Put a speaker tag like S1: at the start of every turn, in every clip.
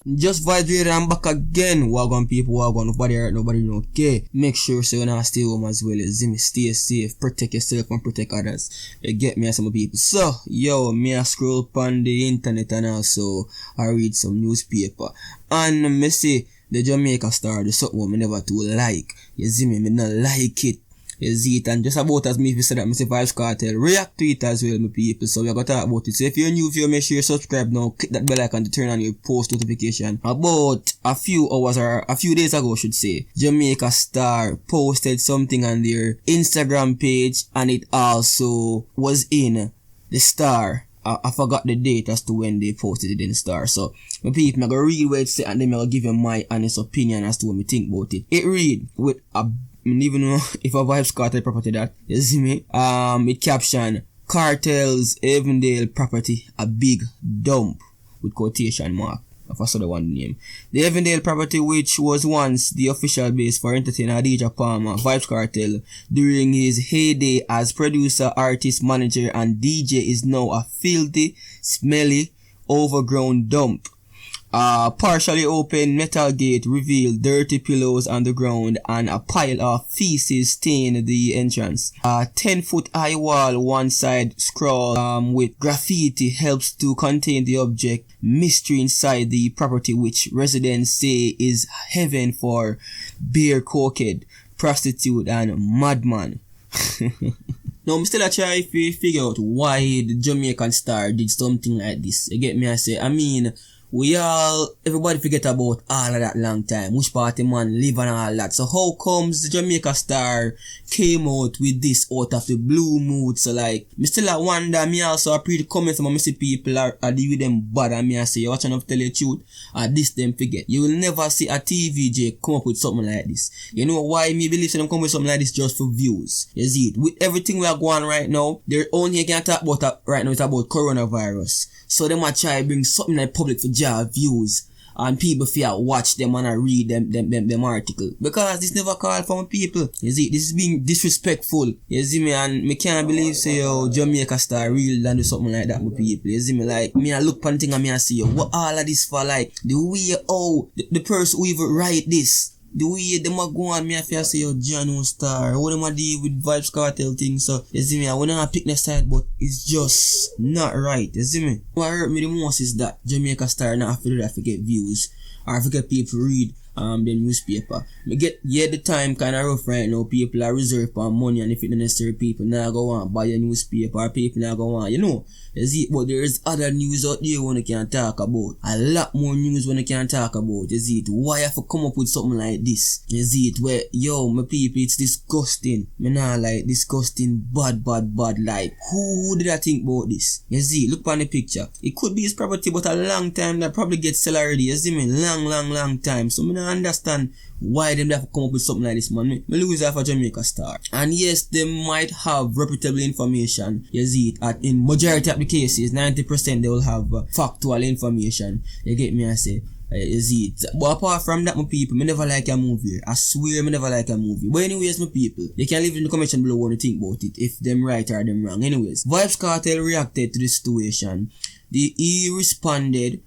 S1: Just Vybz Radio, I'm back again. Wagon people, wagon, nobody hurt, nobody know. Okay, make sure so you not stay home as well. You see me, stay safe, protect yourself and protect others. You get me, some people. So, yo, me I scroll on the internet and also I read some newspaper. And me see the Jamaica Star, the something me never too like. You see me not like it. You see it, and just about as me if you said that, me say Vybz Kartel, react to it as well, my people, so we're gonna talk about it. So if you're new, if you make sure you subscribe now, click that bell icon to turn on your post notification. About a few hours or a few days ago, I should say, Jamaica Star posted something on their Instagram page, and it also was in the Star. I forgot the date as to when they posted it in the Star. So, my people, I'm gonna read what it said, and then I'll give you my honest opinion as to what I think about it. It read with a I don't even know if a Vybz Kartel property that. You see me? It caption Kartel's Avondale property a big dump with quotation mark. If I saw the one name. The Avondale property, which was once the official base for entertainer DJ Palmer, Vybz Kartel, during his heyday as producer, artist, manager, and DJ, is now a filthy, smelly, overgrown dump. Partially open metal gate revealed dirty pillows on the ground and a pile of feces stain the entrance. A 10-foot high wall one side scroll with graffiti helps to contain the object mystery inside the property, which residents say is heaven for beer cokehead, prostitute and madman. Now, I'm still trying to figure out why the Jamaican Star did something like this. You get me? I say, everybody forget about all of that long time, which party man live and all that. So how comes the Jamaica Star came out with this out of the blue mood? So like, me still wonder, me also pretty comments from me see people are deal with them bad, and me I say, you watch enough tell you the truth, this them forget. You will never see a TVJ come up with something like this. You know why me believe them come with something like this just for views? You see it? With everything we are going right now, they're only can talk about right now, it's about coronavirus. So they might try to bring something like public for job views and people feel watch them and read them article. Because this never called for people. You see, this is being disrespectful. You see me, and me can't believe say Jamaica Star real and do something like that with people. You see me, like me I look on thing and me I see what all of this for, like the way the person who even write this. The way them a go on, me I feel say Jano Star, what them a deal with Vybz Kartel thing. So you see me, I wanna pick the side, but it's just not right. You see me? What hurt me the most is that Jamaica Star not have to do that for get views or for get people read the newspaper. Me get the time kinda rough right now. People are reserved for money, and if it's necessary, people now go on buy a newspaper, or people now go on, you know. You see, but there is other news out there when you can talk about. A lot more news when you can talk about. You see it? Why have to come up with something like this? You see it? Where, yo, my people, it's disgusting. Me nah like disgusting, bad. Like, who did I think about this? You see, look on the picture. It could be his property, but a long time that probably gets sell already. You see me? Long time. So me nah understand why them have to come up with something like this, man. Me lose half a Jamaica Star. And yes, they might have reputable information. You see it? In majority of the cases, 90% they will have factual information. You get me? I say, you see it? But apart from that, my people, me never like a movie. I swear, me never like a movie. But anyways, my people, you can leave in the comment below what you think about it, if them right or them wrong. Anyways, Vybz Kartel reacted to the situation. He responded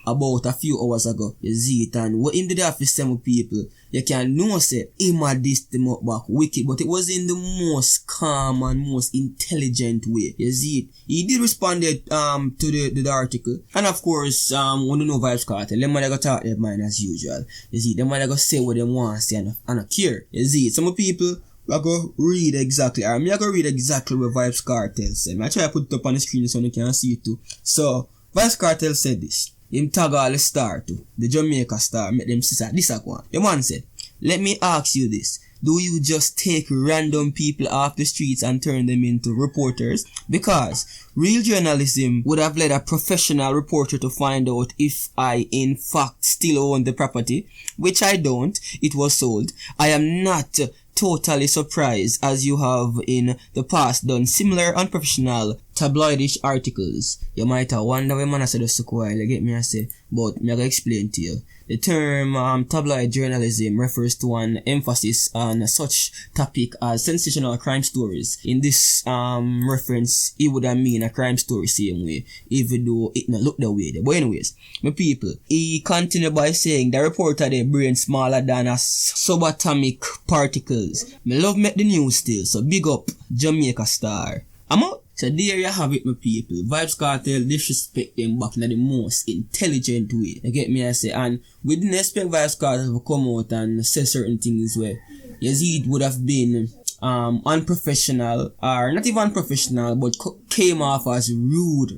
S1: about a few hours ago. You see it? And what him did have to say, my people, you can know say him had this them up back wicked, but it was in the most calm and most intelligent way. You see it? He did respond to the article, and of course when you know Vybz Kartel, them might go talk their mind as usual. You see, them might go say what they want to say and not care. You see it? Some people I go read exactly, I go read exactly what Vybz Kartel said. I try to put it up on the screen so you can see it too. So Vybz Kartel said this. Him tag all the star too. The Jamaica Star make them sister this a one. The man said, let me ask you this. Do you just take random people off the streets and turn them into reporters? Because real journalism would have led a professional reporter to find out if I in fact still own the property, which I don't. It was sold. I am not totally surprised, as you have in the past done similar unprofessional tabloidish articles. You might have wonder when man I said this a while, you get me I say, but me I gotta explain to you. The term tabloid journalism refers to an emphasis on such topic as sensational crime stories. In this reference, it would mean a crime story same way, even though it not look that way. But anyways, my people, he continued by saying the reporter their brain smaller than a subatomic particles. Me love make the news still, so big up Jamaica star. I'm out. So there you have it, my people. Vybz Kartel disrespect them back in the most intelligent way. You get me, I say. And we didn't expect Vybz Kartel to come out and say certain things where you see it would have been unprofessional, or not even unprofessional, but came off as rude.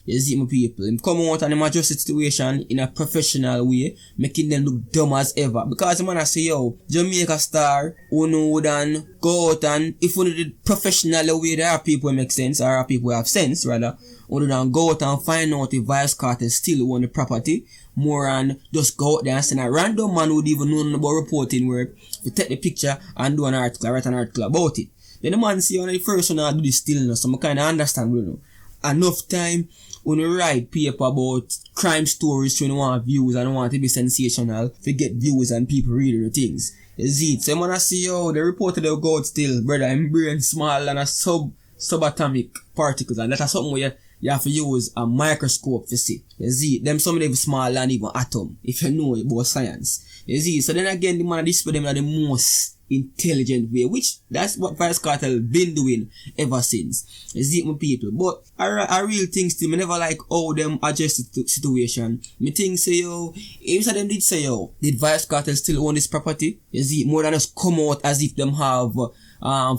S1: You see, my people, him come out and him address the situation in a professional way, making them look dumb as ever. Because the man I say, yo, Jamaica star, who know than go out, and if we do it professional way, there are people who make sense, or are people who have sense, rather, who than go out and find out if Vybz Kartel still own the property, more and just go out there and send a random man who would even know about reporting work to take the picture and do an article, write an article about it. Then the man say, on the first one I do this still now, so I kind of understand, you know. Enough time when you write paper about crime stories when you want views and you want to be sensational, to get views and people reading the things. You see it. So when I see, yo, the reporter they'll go out still, brother, I'm brain small and a subatomic particles, and that's something where you have to use a microscope to see. You see, them some of them small and even atom, if you know about science. You see, so then again, the man display them are the most intelligent way, which that's what Vybz Kartel been doing ever since. You see, my people. But I real thing still, me never like how them adjust the situation. Me think say, yo, if some of them did say, yo, did Vybz Kartel still own this property? You see, more than just come out as if them have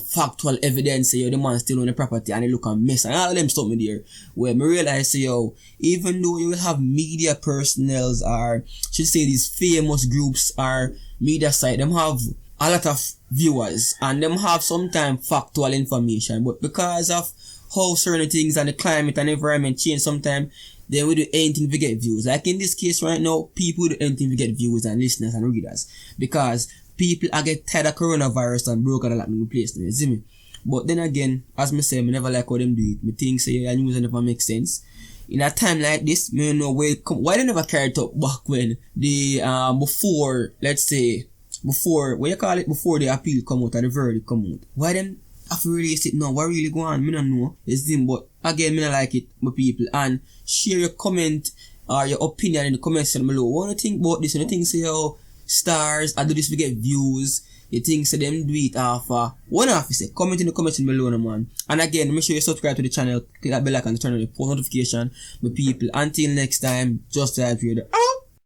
S1: factual evidence say, yo, the man still own the property and they look a mess and all of them stuff me there. Where me realize say, yo, even though you will have media personnels or should say these famous groups or media site, them have a lot of viewers and them have sometimes factual information, but because of how certain things and the climate and environment change sometimes, they will do anything to get views. Like in this case right now, people do anything to get views and listeners and readers, because people are get tired of coronavirus and broke out a lot in the place, you see me? But then again, as me say, me never like how them do it. Me think say yeah, news never make sense. In a time like this, me know where it come, why they never carried up back when the before, let's say, before, what you call it, before the appeal come out and the verdict come out. Why them have to release it now? What really go on? Me don't know. It's them, but again, me don't like it, my people. And share your comment or your opinion in the comment section below. What do you think about this? And you think say, yo, stars, I do this to get views. You think say them do it after. What do you have to say? Comment in the comment section below, man. And again, make sure you subscribe to the channel, click that bell icon to turn on the post notification, my people. Until next time, just like you're out.